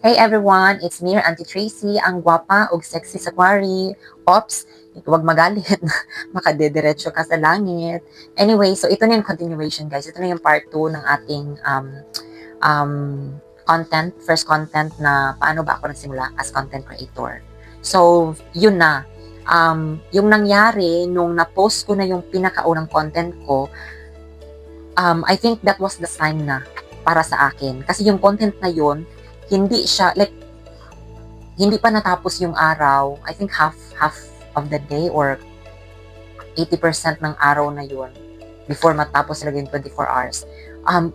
Hey everyone, it's me, your Auntie Tracy, ang gwapa ug sexy sa quarry. Ops, huwag magalit, makadediretso ka sa langit. Anyway, so ito na yung continuation guys. Ito na yung part 2 ng ating um, first content na paano ba ako nagsimula as content creator. So, yun na. Yung nangyari nung na-post ko na yung pinakaunang content ko, I think that was the sign na para sa akin. Kasi yung content na yun, hindi siya, like, hindi pa natapos yung araw. I think half of the day or 80% ng araw na yun before matapos talaga yung 24 hours.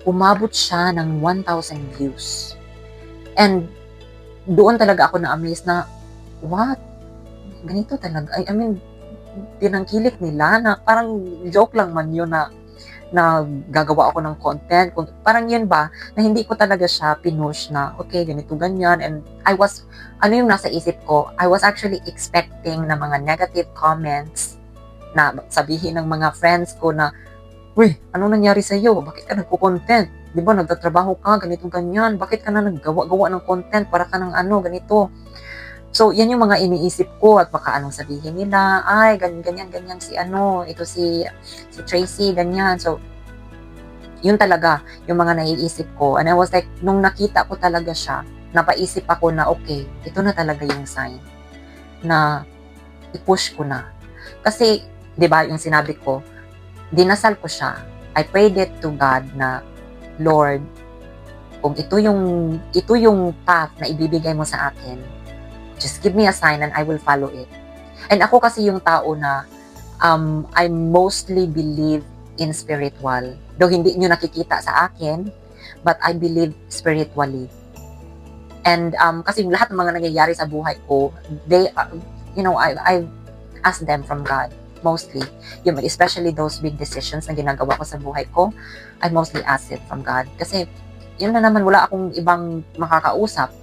Umabot siya ng 1,000 views. And doon talaga ako na-amaze na, what? Ganito talaga. I mean, tinangkilik nila na parang joke lang man yun na gagawa ako ng content. Parang yun ba, na hindi ko talaga siya pinush na, okay, ganito, ganyan. And ano yung nasa isip ko? I was actually expecting na mga negative comments na sabihin ng mga friends ko na, uy, ano nangyari sa'yo? Bakit ka nagko-content? Di ba, nagtatrabaho ka, ganito, ganyan. Bakit ka na naggawa-gawa ng content para ka ng ganito? So, yan yung mga iniisip ko at baka anong sabihin nila, ay, ganyan, si ito si Tracy, ganyan. So, yun talaga yung mga naiisip ko. And I was like, nung nakita ko talaga siya, napaisip ako na, okay, ito na talaga yung sign na i-push ko na. Kasi, di ba, yung sinabi ko, dinasal ko siya. I prayed it to God na, Lord, kung ito yung path na ibibigay mo sa akin, just give me a sign and I will follow it. And ako kasi yung tao na I mostly believe in spiritual. Though hindi nyo nakikita sa akin, but I believe spiritually. And kasi lahat ng mga nangyayari sa buhay ko, I ask them from God. Mostly. Especially those big decisions na ginagawa ko sa buhay ko, I mostly ask it from God. Kasi yun na naman, wala akong ibang makakausap.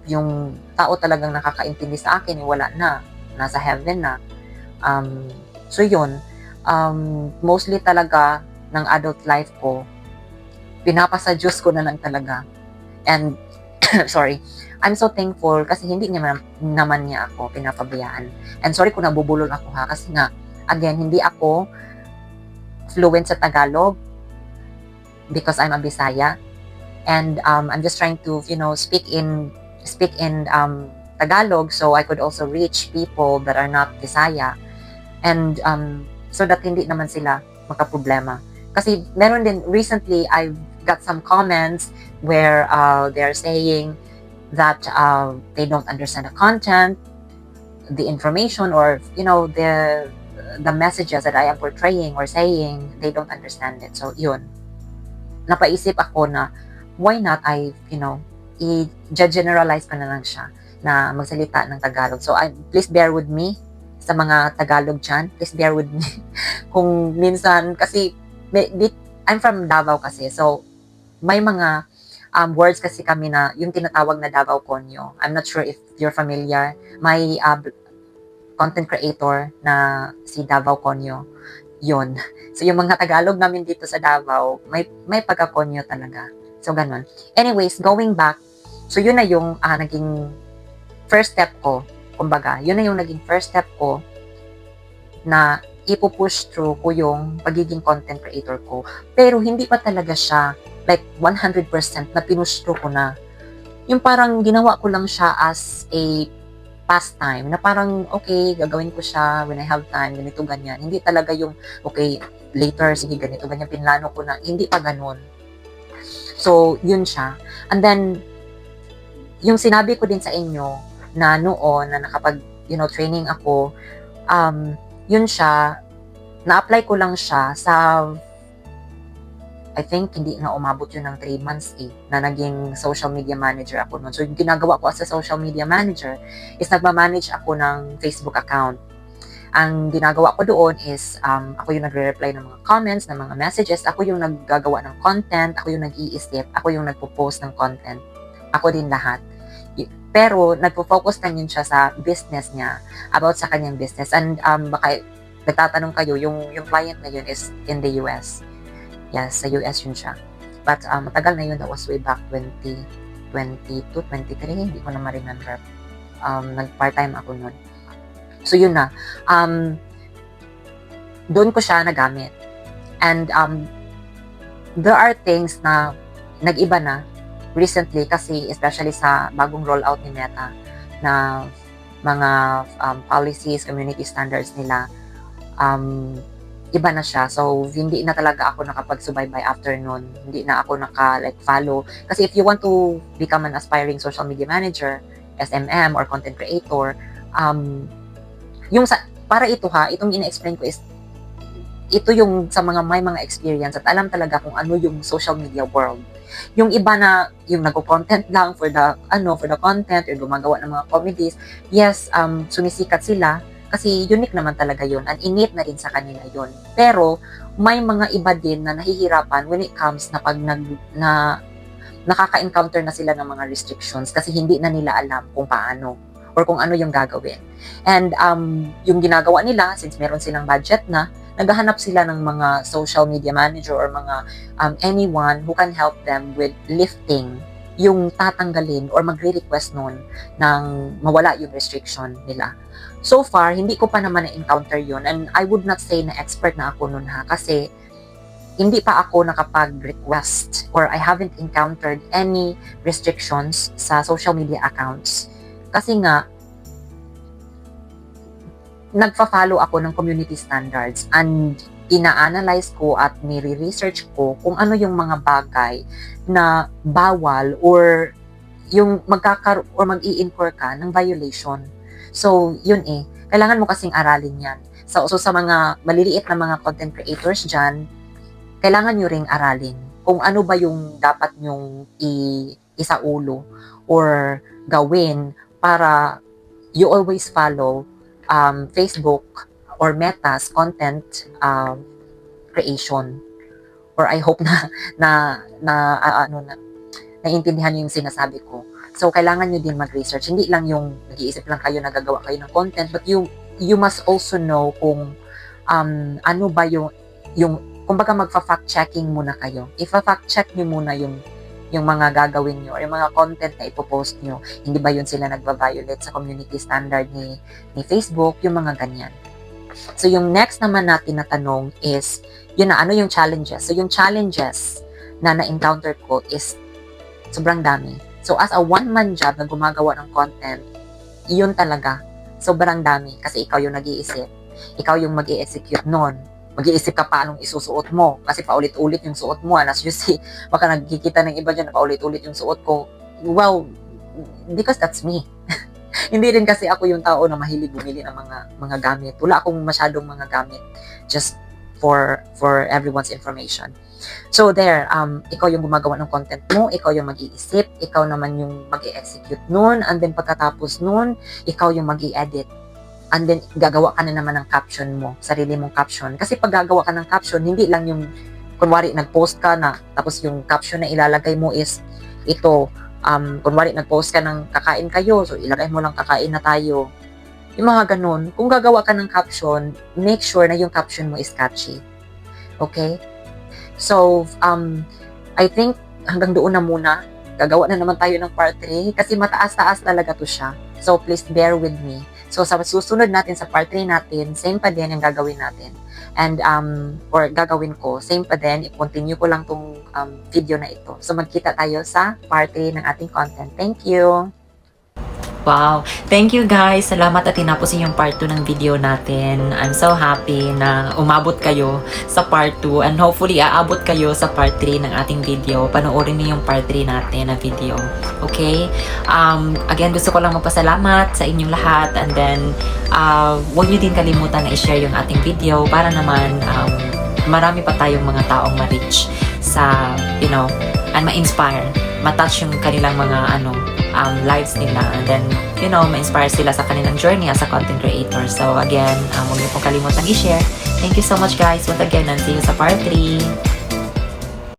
Yung tao talagang nakakaintindi sa akin, wala na, nasa heaven na. So yun, mostly talaga ng adult life ko, pinapasa Diyos ko na lang talaga. And, sorry, I'm so thankful kasi hindi naman niya ako pinapabayaan. And sorry kung nabubulol ako kasi nga, again, hindi ako fluent sa Tagalog because I'm a Bisaya. And I'm just trying to, speak in Tagalog so I could also reach people that are not Bisaya. And so that hindi naman sila makaproblema. Kasi meron din, recently, I've got some comments where they're saying that they don't understand the content, the information, or, the messages that I am portraying or saying, they don't understand it. So, yun. Napaisip ako na, why not i-generalize ko na lang siya na magsalita ng Tagalog. So, please bear with me sa mga Tagalog dyan. Please bear with me. Kung minsan, kasi, I'm from Davao kasi. So, may mga words kasi kami na, yung tinatawag na Davao Konyo. I'm not sure if you're familiar. May content creator na si Davao Konyo. Yun. So, yung mga Tagalog namin dito sa Davao, may pagka-Konyo talaga. So, ganun. Anyways, going back, so yun na yung naging first step ko. Kumbaga, yun na yung naging first step ko na ipupush through ko yung pagiging content creator ko. Pero hindi pa talaga siya like 100% na pinush through ko na. Yung parang ginawa ko lang siya as a pastime na parang, okay, gagawin ko siya when I have time, ganito, ganyan. Hindi talaga yung, okay, later, sige, ganito, ganyan, pinlano ko na. Hindi pa ganun. So, yun siya. And then, yung sinabi ko din sa inyo na noon na nakapag, training ako, yun siya, na-apply ko lang siya sa, I think, hindi na umabot yun ng 3 months na naging social media manager ako noon. So, yung ginagawa ko as a social media manager is nagmamanage ako ng Facebook account. Ang ginagawa ko doon is, ako yung nagre-reply ng mga comments, ng mga messages, ako yung naggagawa ng content, ako yung nag-iisip, ako yung nagpo-post ng content. Ako din lahat. Pero, nagpo-focus lang yun siya sa business niya, about sa kanyang business. And, baka nagtatanong kayo, yung client na yun is in the US. Yes, sa US yun siya. But, matagal na yun, that was way back 22, 23, hindi ko na ma-remember. Nag-part-time ako nun. So, yun na. Doon ko siya nagamit. And there are things na nag-iba na recently kasi especially sa bagong rollout ni Meta na mga policies, community standards nila, iba na siya. So, hindi na talaga ako nakapagsubaybay after nun. Hindi na ako follow. Kasi if you want to become an aspiring social media manager, SMM, or content creator, para itong ina-explain ko is, ito yung sa may mga experience at alam talaga kung ano yung social media world. Yung iba na yung nagko-content lang for the content or gumagawa ng mga comedies, yes, sumisikat sila kasi unique naman talaga yun and innate na rin sa kanila yun. Pero may mga iba din na nahihirapan when it comes na pag nakaka-encounter na sila ng mga restrictions kasi hindi na nila alam kung paano or kung ano yung gagawin. And yung ginagawa nila, since meron silang budget na, naghahanap sila ng mga social media manager or mga anyone who can help them with lifting yung tatanggalin or magre-request nun ng mawala yung restriction nila. So far, hindi ko pa naman na-encounter yun and I would not say na expert na ako nun kasi hindi pa ako nakapag-request or I haven't encountered any restrictions sa social media accounts. Kasi nga, nagfa-follow ako ng community standards and ina-analyze ko at nire-research ko kung ano yung mga bagay na bawal or yung mag-i-incur ka ng violation. So, yun kailangan mo kasing aralin yan. So sa mga maliliit na mga content creators dyan, kailangan nyo ring aralin kung ano ba yung dapat nyong isaulo or gawin para you always follow Facebook or Meta's content creation. Or I hope na naiintindihan niyo yung sinasabi ko. So, kailangan nyo din mag-research. Hindi lang yung nag-iisip lang kayo, nagagawa kayo ng content, but you must also know kung ano ba yung kumbaga magfa-fact checking muna kayo. Ifa-fact check nyo muna yung mga gagawin nyo or yung mga content na ipopost nyo. Hindi ba yun sila nagva-violate sa community standard ni Facebook, yung mga ganyan. So, yung next naman natin na tanong is, yun na, ano yung challenges? So, yung challenges na na-encounter ko is sobrang dami. So, as a one-man job na gumagawa ng content, yun talaga, sobrang dami. Kasi ikaw yung nag-iisip. Ikaw yung mag-i-execute nun. Mag-iisip ka pa anong isusuot mo. Kasi paulit-ulit yung suot mo. And as you see, baka nagkikita ng iba dyan na paulit-ulit yung suot ko. Well, because that's me. Hindi rin kasi ako yung tao na mahilig bumili ng mga gamit. Wala akong masyadong mga gamit. Just for everyone's information. So there, ikaw yung gumagawa ng content mo, ikaw yung mag-iisip, ikaw naman yung mag-i-execute nun, and then pagkatapos nun, ikaw yung mag-i-edit. And then, gagawa ka na naman ng caption mo, sarili mong caption. Kasi pag gagawa ka ng caption, hindi lang yung, kunwari, nag-post ka na, tapos yung caption na ilalagay mo is, ito, kunwari, nag-post ka ng kakain kayo, so ilagay mo lang kakain na tayo. Yung mga ganun, kung gagawa ka ng caption, make sure na yung caption mo is catchy. Okay? So, I think hanggang doon na muna. Gagawa na naman tayo ng part 3 kasi mataas-taas talaga to siya. So, please bear with me. So, sa susunod natin, sa part 3 natin, same pa din yung gagawin natin. And, or gagawin ko, same pa din, i-continue ko lang tong video na ito. So, magkita tayo sa part 3 ng ating content. Thank you! Wow! Thank you guys! Salamat at tinapos yung part 2 ng video natin. I'm so happy na umabot kayo sa part 2 and hopefully aabot kayo sa part 3 ng ating video. Panoorin niyo yung part 3 natin na video. Okay? Again, gusto ko lang magpasalamat sa inyong lahat and then huwag niyo din kalimutan na i-share yung ating video para naman marami pa tayong mga taong ma-reach sa, and ma-inspire, ma-touch yung kanilang mga lives nila and then, ma-inspire sila sa kanilang journey as a content creator. So again, huwag niyo pong kalimutan i-share. Thank you so much guys. Once again, and see you sa part 3.